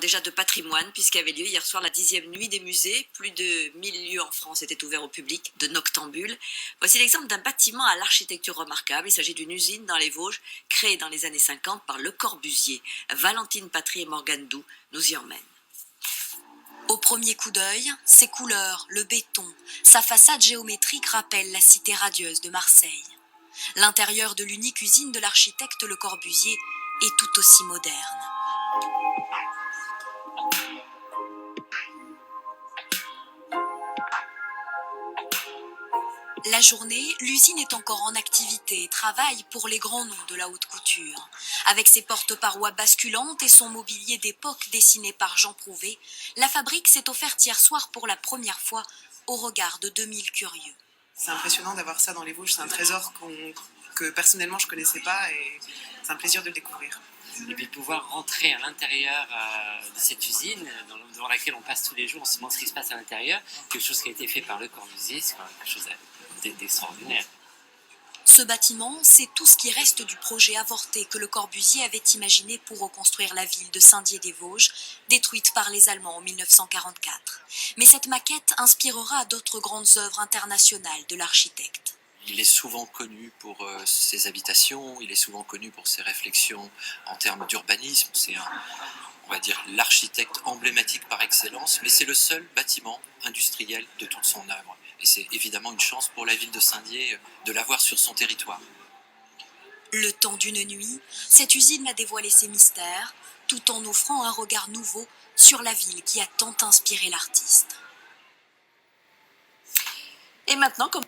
Déjà de patrimoine, puisqu'avait lieu hier soir la 10e nuit des musées. Plus de 1000 lieux en France étaient ouverts au public, de noctambules. Voici l'exemple d'un bâtiment à l'architecture remarquable. Il s'agit d'une usine dans les Vosges, créée dans les années 50 par Le Corbusier. Valentine Patry et Morgane Doux nous y emmènent. Au premier coup d'œil, ses couleurs, le béton, sa façade géométrique rappellent la cité radieuse de Marseille. L'intérieur de l'unique usine de l'architecte Le Corbusier est tout aussi moderne. La journée, l'usine est encore en activité et travaille pour les grands noms de la haute couture. Avec ses porte-parois basculantes et son mobilier d'époque dessiné par Jean Prouvé, la fabrique s'est offerte hier soir pour la première fois au regard de 2000 curieux. C'est impressionnant d'avoir ça dans les Vosges, c'est un trésor que personnellement je ne connaissais pas et c'est un plaisir de le découvrir. Et puis pouvoir rentrer à l'intérieur de cette usine dans laquelle on passe tous les jours, on se demande ce qui se passe à l'intérieur, quelque chose qui a été fait par Le Corbusier, c'est quand même quelque chose d'extraordinaire. Ce bâtiment, c'est tout ce qui reste du projet avorté que Le Corbusier avait imaginé pour reconstruire la ville de Saint-Dié-des-Vosges, détruite par les Allemands en 1944. Mais cette maquette inspirera d'autres grandes œuvres internationales de l'architecte. Il est souvent connu pour ses habitations, il est souvent connu pour ses réflexions en termes d'urbanisme. C'est on va dire, l'architecte emblématique par excellence, mais c'est le seul bâtiment industriel de toute son œuvre. Et c'est évidemment une chance pour la ville de Saint-Dié de l'avoir sur son territoire. Le temps d'une nuit, cette usine a dévoilé ses mystères, tout en offrant un regard nouveau sur la ville qui a tant inspiré l'artiste. Et maintenant, comme